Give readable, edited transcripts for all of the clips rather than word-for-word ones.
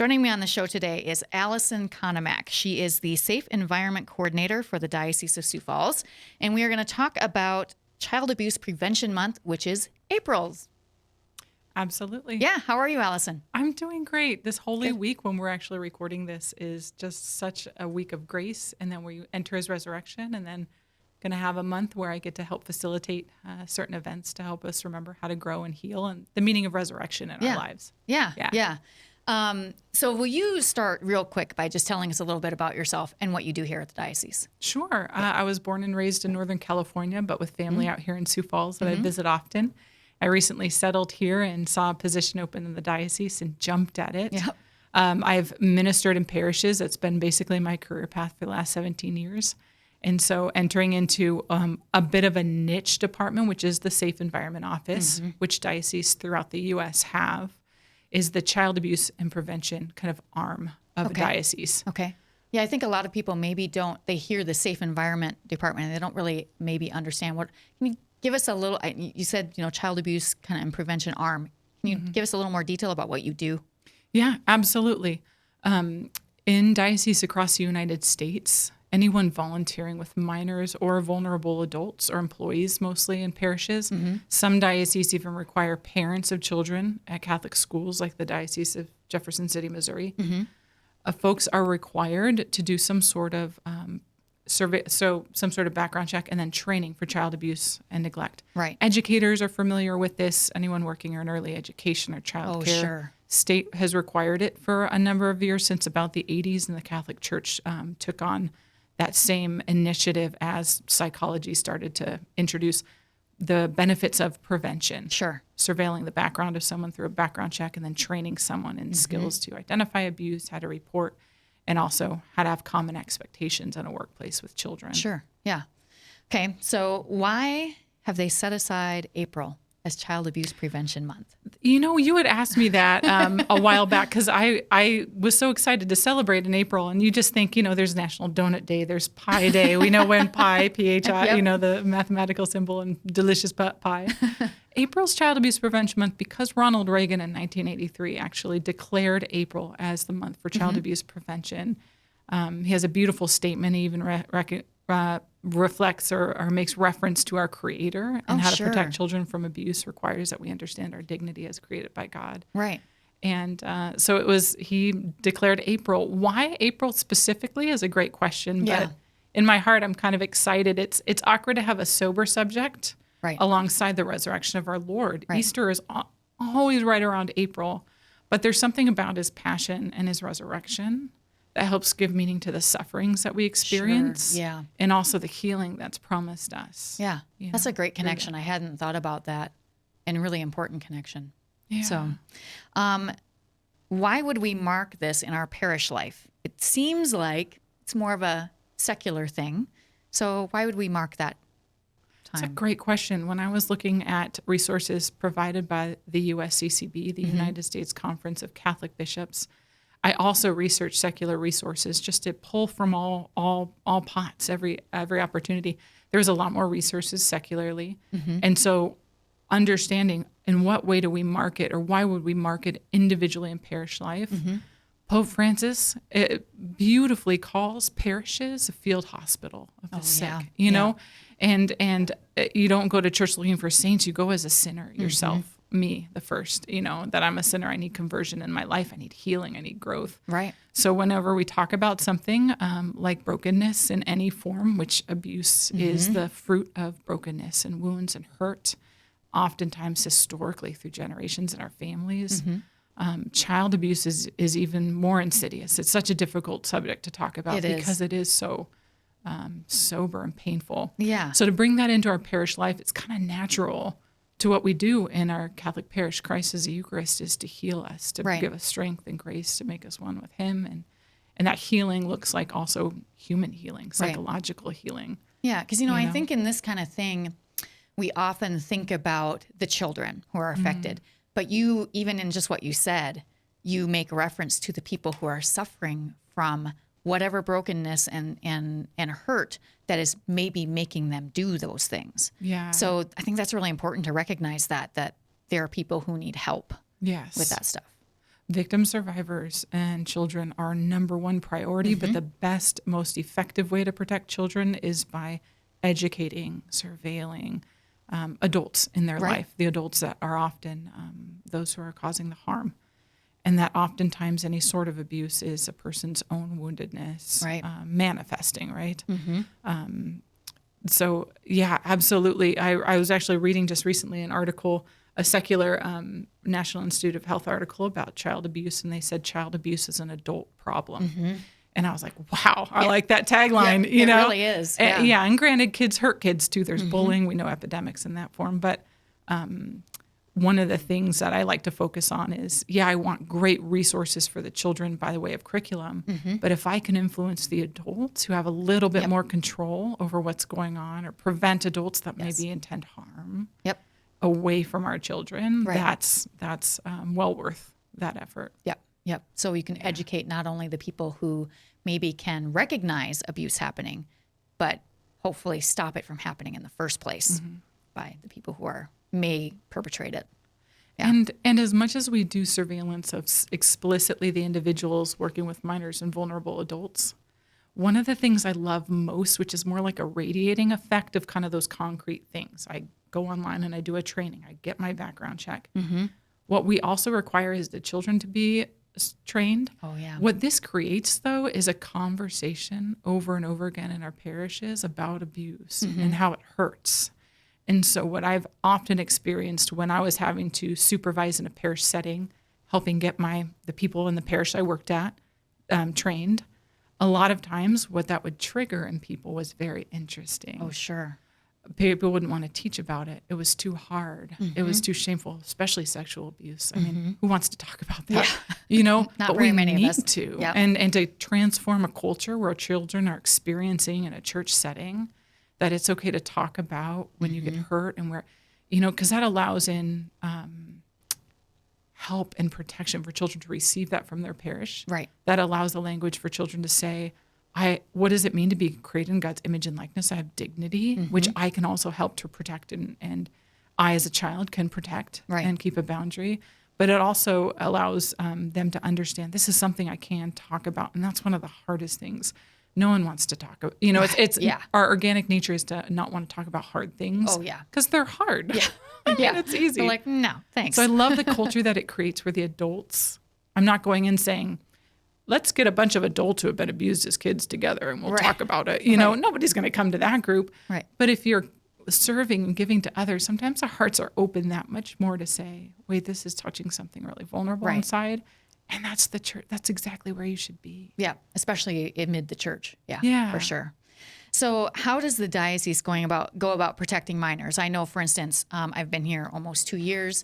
Joining me on the show today is Alison Conemac. She is the Safe Environment Coordinator for the Diocese of Sioux Falls. And we are going to talk about Child Abuse Prevention Month, which is April's. Absolutely. Yeah. How are you, Alison? I'm doing great. This Holy Good. Week, when we're actually recording this, is just such a week of grace. And then we enter his resurrection, and then going to have a month where I get to help facilitate certain events to help us remember how to grow and heal and the meaning of resurrection in our lives. Yeah. So will you start real quick by just telling us a little bit about yourself and what you do here at the diocese? Sure. I was born and raised in Northern California, but with family out here in Sioux Falls that I visit often. I recently settled here and saw a position open in the diocese and jumped at it. Yep. I've ministered in parishes. That's been basically my career path for the last 17 years. And so entering into a bit of a niche department, which is the Safe Environment Office, which dioceses throughout the U.S. have, is the child abuse and prevention kind of arm of a diocese. Okay. Yeah, I think a lot of people maybe they hear the Safe Environment Department and they don't really maybe understand can you give us a little, you said, child abuse kind of and prevention arm. Can you give us a little more detail about what you do? Yeah, absolutely. In dioceses across the United States, anyone volunteering with minors or vulnerable adults or employees, mostly in parishes. Some dioceses even require parents of children at Catholic schools, like the Diocese of Jefferson City, Missouri. Folks are required to do some sort of survey, so some sort of background check, and then training for child abuse and neglect. Right. Educators are familiar with this. Anyone working in early education or child care. Sure. State has required it for a number of years, since about the 80s, and the Catholic Church took on that same initiative as psychology started to introduce the benefits of prevention. Sure. Surveilling the background of someone through a background check, and then training someone in skills to identify abuse, how to report, and also how to have common expectations in a workplace with children. Sure. Yeah. Okay. So why have they set aside April as Child Abuse Prevention Month? You had asked me that a while back, because I was so excited to celebrate in April. And you just think, there's National Donut Day, there's Pie Day. We know when pie, P-H-I, Yep. The mathematical symbol and delicious pie. April's Child Abuse Prevention Month because Ronald Reagan in 1983 actually declared April as the month for child abuse prevention. He has a beautiful statement. He even reflects or makes reference to our Creator, and how to protect children from abuse requires that we understand our dignity as created by God. Right. And so he declared April. Why April specifically is a great question, but in my heart, I'm kind of excited. It's awkward to have a sober subject alongside the resurrection of our Lord. Right. Easter is always right around April, but there's something about his passion and his resurrection that helps give meaning to the sufferings that we experience, and also the healing that's promised us. Yeah, that's a great connection. I hadn't thought about that, and a really important connection. Yeah. So, why would we mark this in our parish life? It seems like it's more of a secular thing. So why would we mark that time? That's a great question. When I was looking at resources provided by the USCCB, the United States Conference of Catholic Bishops, I also researched secular resources just to pull from all pots, every opportunity. There's a lot more resources secularly. And so understanding in what way do we mark it, or why would we mark it individually in parish life? Pope Francis beautifully calls parishes a field hospital of the sick, know? And you don't go to church looking for saints, you go as a sinner yourself. Me, the first, that I'm a sinner. I need conversion in my life. I need healing. I need growth. Right. So whenever we talk about something like brokenness in any form, which abuse is the fruit of brokenness and wounds and hurt, oftentimes historically through generations in our families, child abuse is even more insidious. It's such a difficult subject to talk about because it is so sober and painful. Yeah. So to bring that into our parish life, it's kind of natural to what we do in our Catholic parish. Christ as the Eucharist is to heal us, to give us strength and grace, to make us one with him. And that healing looks like also human healing, psychological healing. Yeah, because, I think in this kind of thing, we often think about the children who are affected. But you, even in just what you said, you make reference to the people who are suffering from whatever brokenness and hurt that is maybe making them do those things. Yeah. So I think that's really important to recognize that there are people who need help with that stuff. Victim survivors and children are number one priority, but the best, most effective way to protect children is by educating, surveilling adults in their life, the adults that are often those who are causing the harm. And that oftentimes any sort of abuse is a person's own woundedness manifesting, right? So, yeah, absolutely. I was actually reading just recently an article, a secular National Institute of Health article about child abuse, and they said child abuse is an adult problem. And I was like, wow, I like that tagline. It really is. Yeah. And granted, kids hurt kids too. There's bullying. We know epidemics in that form. But one of the things that I like to focus on is, I want great resources for the children by the way of curriculum. But if I can influence the adults who have a little bit more control over what's going on, or prevent adults that maybe intend harm away from our children, that's well worth that effort. Yep. So you can educate not only the people who maybe can recognize abuse happening, but hopefully stop it from happening in the first place by the people who may perpetrate it. And as much as we do surveillance of explicitly the individuals working with minors and vulnerable adults, one of the things I love most, which is more like a radiating effect of kind of those concrete things. I go online and I do a training. I get my background check. What we also require is the children to be trained. Oh, yeah. What this creates, though, is a conversation over and over again in our parishes about abuse and how it hurts. And so what I've often experienced when I was having to supervise in a parish setting, helping get the people in the parish I worked at trained, a lot of times what that would trigger in people was very interesting. Oh, sure. People wouldn't want to teach about it. It was too hard. It was too shameful, especially sexual abuse. I mean, who wants to talk about that? Not but very we many need of us. to. Yep. And to transform a culture where children are experiencing in a church setting that it's okay to talk about when you get hurt, and where, because that allows in help and protection for children to receive that from their parish. Right. That allows the language for children to say, what does it mean to be created in God's image and likeness? I have dignity, which I can also help to protect, and I as a child can protect and keep a boundary. But it also allows them to understand this is something I can talk about, and that's one of the hardest things. No one wants to talk about, it's our organic nature is to not want to talk about hard things. Oh, yeah. Because they're hard. I mean, it's easy. They're like, no, thanks. So I love the culture that it creates where the adults, I'm not going in saying, let's get a bunch of adults who have been abused as kids together and we'll talk about it. Nobody's going to come to that group. Right. But if you're serving and giving to others, sometimes our hearts are open that much more to say, wait, this is touching something really vulnerable inside. And that's the church. That's exactly where you should be. Yeah, especially amid the church. Yeah, for sure. So how does the diocese go about protecting minors? I know, for instance, I've been here almost 2 years.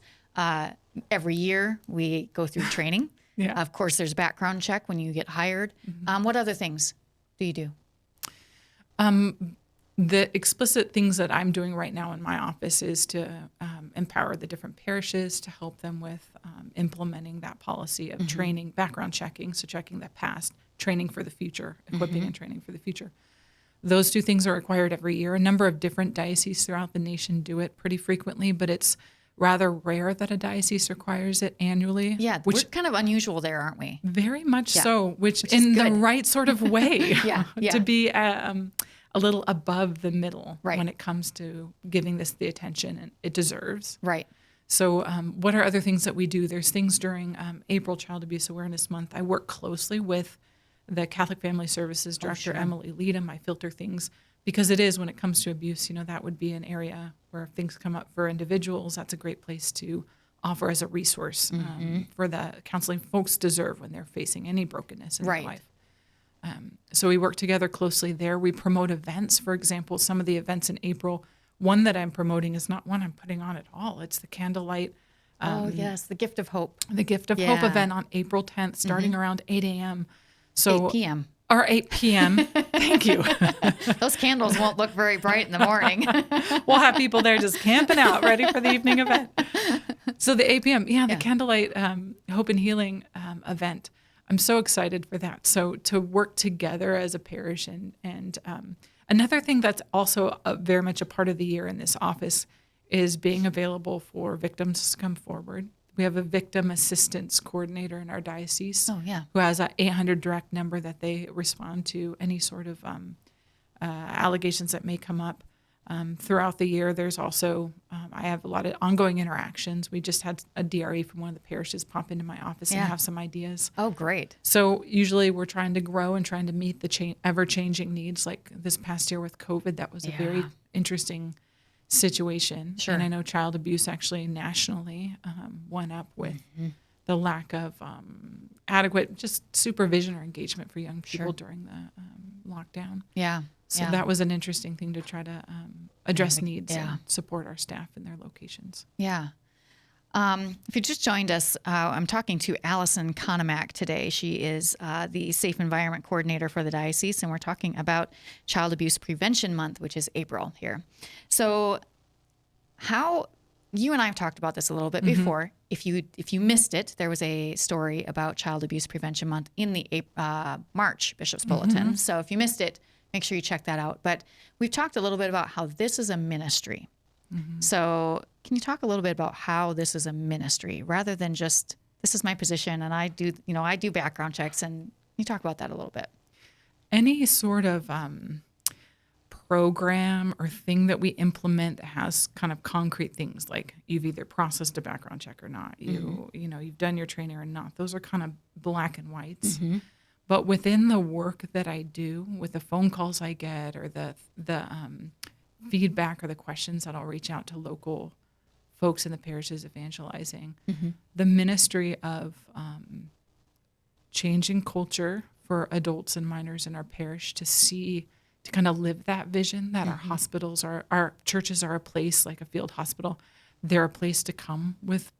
Every year we go through training. Of course, there's background check when you get hired. What other things do you do? The explicit things that I'm doing right now in my office is to empower the different parishes to help them with implementing that policy of training, background checking, so checking the past, training for the future, equipping and training for the future. Those two things are required every year. A number of different dioceses throughout the nation do it pretty frequently, but it's rather rare that a diocese requires it annually. Yeah, we're kind of unusual there, aren't we? Very much so, which in the right sort of way, to be a little above the middle when it comes to giving this the attention it deserves. Right. So what are other things that we do? There's things during April Child Abuse Awareness Month. I work closely with the Catholic Family Services Director, Emily Leadham. I filter things because it is, when it comes to abuse, that would be an area where if things come up for individuals, that's a great place to offer as a resource for the counseling folks deserve when they're facing any brokenness in their life. So we work together closely there. We promote events. For example, some of the events in April, one that I'm promoting is not one I'm putting on at all. It's the Candlelight. The Gift of Hope. The Gift of Hope event on April 10th, starting around 8 a.m. So 8 p.m. Or 8 p.m. Thank you. Those candles won't look very bright in the morning. We'll have people there just camping out, ready for the evening event. So the 8 p.m., the Candlelight Hope and Healing event. I'm so excited for that. So to work together as a parish and another thing that's also very much a part of the year in this office is being available for victims to come forward, We have a victim assistance coordinator in our diocese Oh, yeah. who has a 800 direct number that they respond to any sort of allegations that may come up. Throughout the year, there's also, I have a lot of ongoing interactions. We just had a DRE from one of the parishes pop into my office and Yeah. have some ideas. Oh, great. So usually we're trying to grow and trying to meet the ever-changing needs. Like this past year with COVID, that was a very Yeah. interesting situation. Sure. And I know child abuse actually nationally went up with the lack of adequate just supervision or engagement for young people Sure. during the lockdown. Yeah. So yeah. that was an interesting thing to try to address needs Yeah. and support our staff in their locations. Yeah. If you just joined us, I'm talking to Alison Conemac today. She is the Safe Environment Coordinator for the Diocese, and we're talking about Child Abuse Prevention Month, which is April here. So you and I have talked about this a little bit before. If you missed it, there was a story about Child Abuse Prevention Month in the March Bishop's Bulletin. So if you missed it, make sure you check that out. But we've talked a little bit about how this is a ministry. So can you talk a little bit about how this is a ministry rather than just, this is my position and I do background checks, and can you talk about that a little bit? Any sort of program or thing that we implement that has kind of concrete things, like you've either processed a background check or not, you've done your training or not. Those are kind of black and whites. But within the work that I do, with the phone calls I get or the feedback or the questions that I'll reach out to local folks in the parishes evangelizing, the ministry of changing culture for adults and minors in our parish to kind of live that vision that our hospitals our churches are a place like a field hospital. They're a place to come with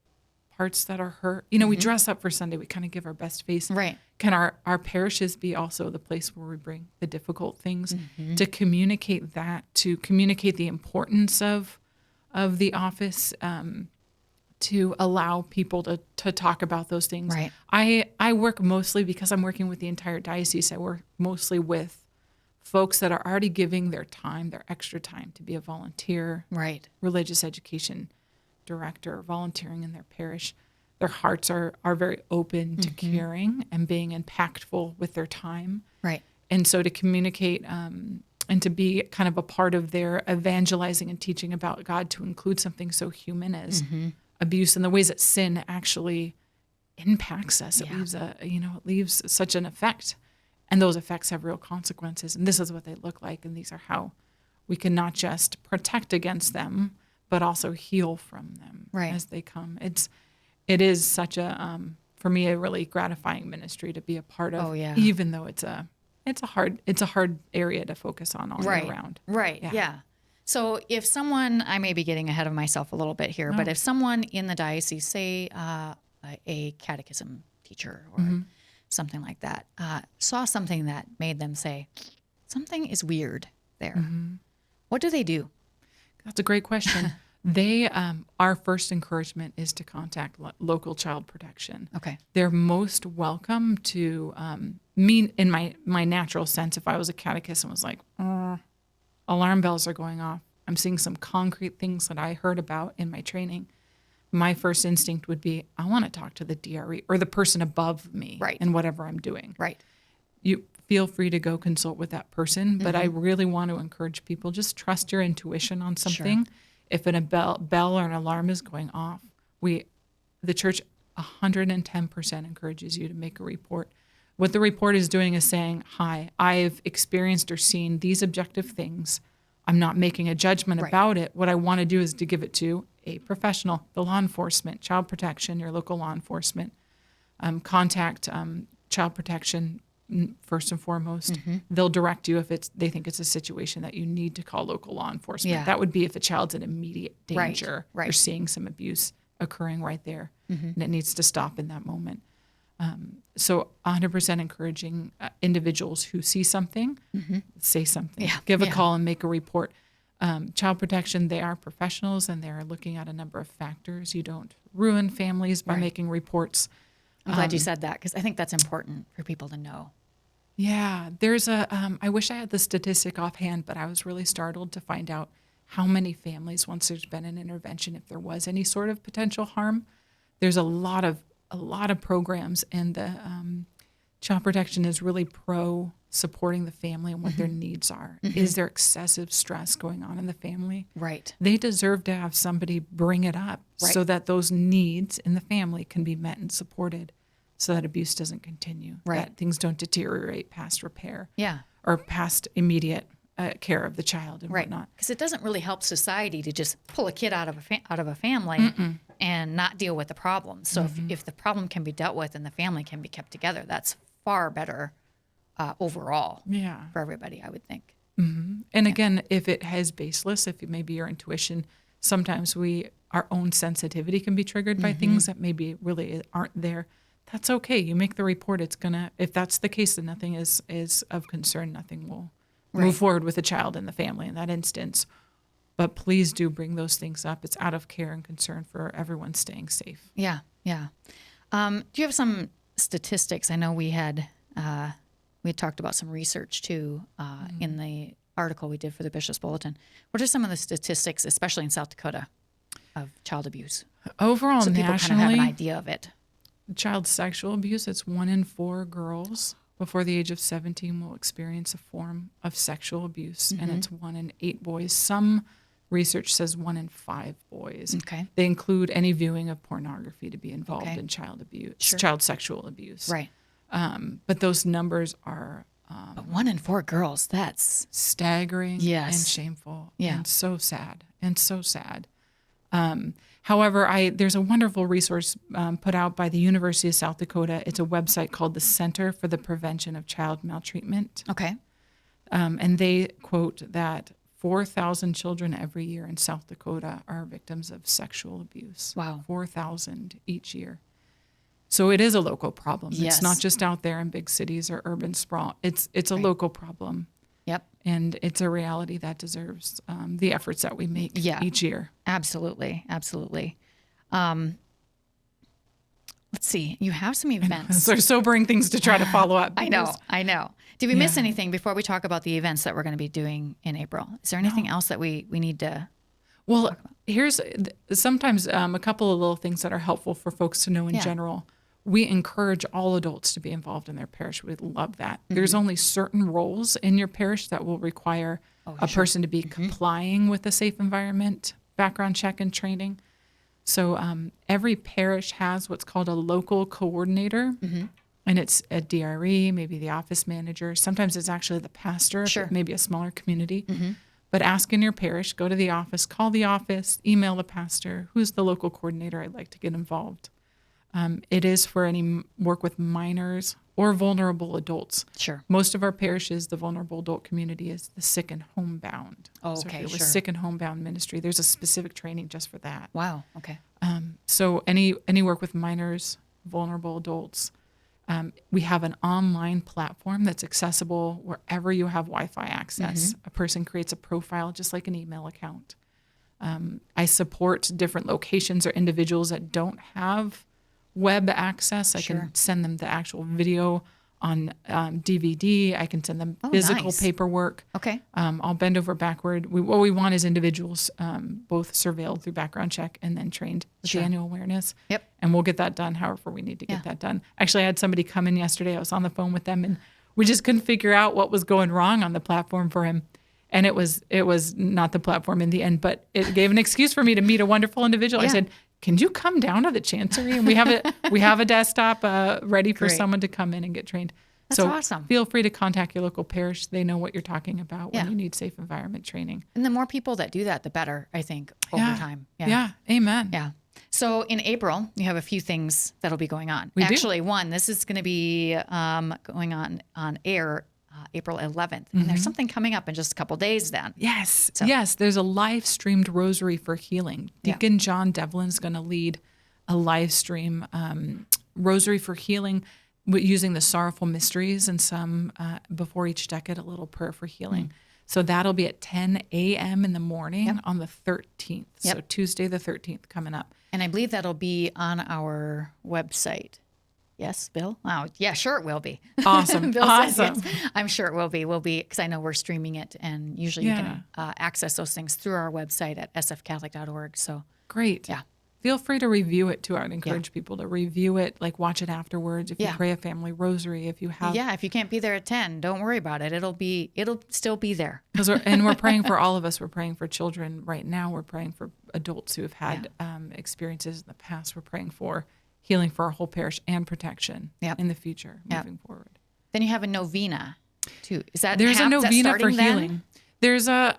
hearts that are hurt. We dress up for Sunday. We kind of give our best face. Right. Can our parishes be also the place where we bring the difficult things to communicate the importance of the office, to allow people to talk about those things. Right. I work mostly, because I'm working with the entire diocese, I work mostly with folks that are already giving their time, their extra time to be a volunteer, Right. religious education director, volunteering in their parish. Their hearts are very open to caring and being impactful with their time. Right. And so to communicate and to be kind of a part of their evangelizing and teaching about God, to include something so human as abuse and the ways that sin actually impacts us. It leaves such an effect, and those effects have real consequences. And this is what they look like, and these are how we can not just protect against them, but also heal from them as they come. It is such a for me a really gratifying ministry to be a part of. Even though it's a hard area to focus on all year round. Right. Yeah. So if someone, I may be getting ahead of myself a little bit here, but if someone in the diocese, say a catechism teacher or something like that, saw something that made them say, something is weird there, what do they do? That's a great question. They, our first encouragement is to contact local child protection. Okay. They're most welcome to me. In my natural sense, if I was a catechist and was like, alarm bells are going off, I'm seeing some concrete things that I heard about in my training, my first instinct would be, I want to talk to the DRE or the person above me in whatever I'm doing. Right. You feel free to go consult with that person, but I really want to encourage people, just trust your intuition on something. Sure. If a bell or an alarm is going off, the church 110% encourages you to make a report. What the report is doing is saying, hi, I've experienced or seen these objective things. I'm not making a judgment about it. What I want to do is to give it to a professional, the law enforcement, child protection, your local law enforcement. Contact child protection first and foremost. They'll direct you if they think it's a situation that you need to call local law enforcement. Yeah. That would be if the child's in immediate danger. You're seeing some abuse occurring right there, and it needs to stop in that moment. So 100% encouraging individuals who see something, say something, give a call and make a report. Child protection, they are professionals and they're looking at a number of factors. You don't ruin families by making reports. I'm glad you said that, because I think that's important for people to know. Yeah, there's I wish I had the statistic offhand, but I was really startled to find out how many families, once there's been an intervention, if there was any sort of potential harm, there's a lot of programs, and the Child Protection is really pro supporting the family and what their needs are. Is there excessive stress going on in the family? Right. They deserve to have somebody bring it up so that those needs in the family can be met and supported, so that abuse doesn't continue, that things don't deteriorate past repair or past immediate care of the child and whatnot. Because it doesn't really help society to just pull a kid out of a family and not deal with the problem. So if the problem can be dealt with and the family can be kept together, that's far better overall for everybody, I would think. And again, if it has baseless, if maybe your intuition, sometimes our own sensitivity can be triggered by things that maybe really aren't there. That's okay. You make the report. If that's the case, then nothing is of concern. Nothing will move forward with the child and the family in that instance. But please do bring those things up. It's out of care and concern for everyone staying safe. Yeah. Do you have some statistics? I know we had talked about some research too in the article we did for the Bishop's Bulletin. What are some of the statistics, especially in South Dakota, of child abuse? Overall, so people nationally, kind of have an idea of it. Child sexual abuse, it's 1 in 4 girls before the age of 17 will experience a form of sexual abuse, and it's 1 in 8 boys. Some research says 1 in 5 boys. Okay. They include any viewing of pornography to be involved in child abuse, child sexual abuse. Right. But those numbers are But 1 in 4 girls, that's staggering and shameful and so sad. However, there's a wonderful resource put out by the University of South Dakota. It's a website called the Center for the Prevention of Child Maltreatment. Okay. And they quote that 4,000 children every year in South Dakota are victims of sexual abuse. Wow. 4,000 each year. So it is a local problem. Yes. It's not just out there in big cities or urban sprawl. It's a local problem. Yep. And it's a reality that deserves the efforts that we make each year. Absolutely. Let's see. You have some events. They're sobering things to try to follow up. I know. Did we miss anything before we talk about the events that we're going to be doing in April? Is there anything else that we need to Well, here's sometimes a couple of little things that are helpful for folks to know in general. We encourage all adults to be involved in their parish. We'd love that. There's only certain roles in your parish that will require a person to be complying with a safe environment, background check, and training. So every parish has what's called a local coordinator, and it's a DRE, maybe the office manager. Sometimes it's actually the pastor, maybe a smaller community. But ask in your parish, go to the office, call the office, email the pastor, who's the local coordinator, I'd like to get involved. It is for any work with minors or vulnerable adults. Sure. Most of our parishes, the vulnerable adult community is the sick and homebound. Oh, so okay, with sick and homebound ministry, there's a specific training just for that. Wow. Okay. So any work with minors, vulnerable adults, we have an online platform that's accessible wherever you have Wi-Fi access. A person creates a profile just like an email account. I support different locations or individuals that don't have web access. I can send them the actual video on DVD. I can send them physical paperwork. Okay. I'll bend over backward. What we want is individuals both surveilled through background check and then trained with the annual awareness. Yep. And we'll get that done however we need to get that done. Actually, I had somebody come in yesterday. I was on the phone with them, and we just couldn't figure out what was going wrong on the platform for him. And it was not the platform in the end, but it gave an excuse for me to meet a wonderful individual. I said, can you come down to the chancery? And we have a desktop ready for someone to come in and get trained. That's awesome. Feel free to contact your local parish. They know what you're talking about when you need safe environment training. And the more people that do that, the better, I think, over time. Yeah. Amen. Yeah. So in April, you have a few things that'll be going on. One, this is going to be going on air April 11th. And there's something coming up in just a couple days then. Yes. Yes. There's a live streamed Rosary for Healing. Deacon John Devlin is going to lead a live stream Rosary for Healing using the sorrowful mysteries and some before each decade, a little prayer for healing. So that'll be at 10 a.m. in the morning on the 13th. So Tuesday the 13th coming up. And I believe that'll be on our website. Yes, Bill? Oh, yeah, sure it will be. Awesome. Bill says yes. I'm sure it will be. We'll be, because I know we're streaming it, and usually you can access those things through our website at sfcatholic.org. So great. Yeah. feel free to review it too. I would encourage people to review it, like watch it afterwards. If you Yeah. pray a family rosary, if you have, Yeah, if you can't be there at 10, don't worry about it. It'll still be there. and we're praying for all of us. We're praying for children right now. We're praying for adults who have had experiences in the past. We're praying for healing for our whole parish and protection in the future, moving forward. Then you have a novena too. There's a novena for starting then? healing.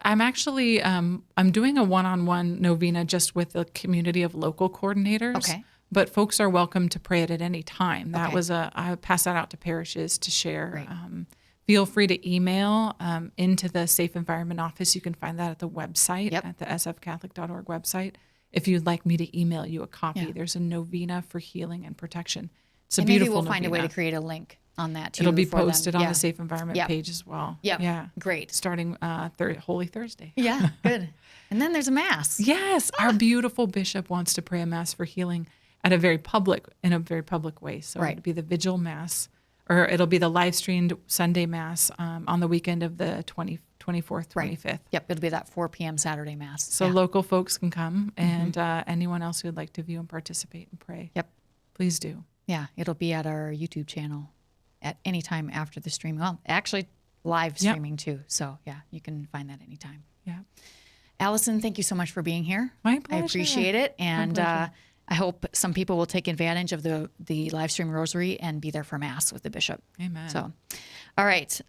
I'm actually, I'm doing a one-on-one novena just with a community of local coordinators. Okay. But folks are welcome to pray it at any time. That Okay. was I pass that out to parishes to share. Great. Feel free to email into the Safe Environment Office. You can find that at the website, at the sfcatholic.org website. If you'd like me to email you a copy, there's a novena for healing and protection. It's a And maybe beautiful we'll find a way novena. to create a link on that too. It'll be for them. posted on Yeah. the Safe Environment page as well. Yep. Yeah. Great. Starting Holy Thursday. Yeah, good. And then there's a mass. Yes, our beautiful bishop wants to pray a mass for healing in a very public way. So it'll be the vigil mass, or it'll be the live streamed Sunday mass on the weekend of the 24th, 25th. Yep, it'll be that 4 p.m. Saturday mass. So local folks can come, and anyone else who'd like to view and participate and pray. Yep. Please do. Yeah, it'll be at our YouTube channel at any time after the stream. Well, actually, live streaming too. So yeah, you can find that anytime. Yeah. Alison, thank you so much for being here. My pleasure. I appreciate it, and pleasure. I hope some people will take advantage of the live stream rosary and be there for mass with the bishop. Amen. So, all right.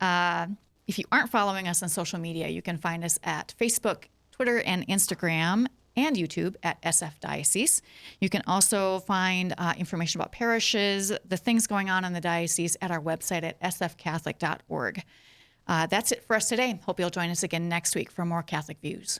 If you aren't following us on social media, you can find us at Facebook, Twitter, and Instagram, and YouTube at SF Diocese. You can also find information about parishes, the things going on in the diocese at our website at sfcatholic.org. That's it for us today. Hope you'll join us again next week for more Catholic Views.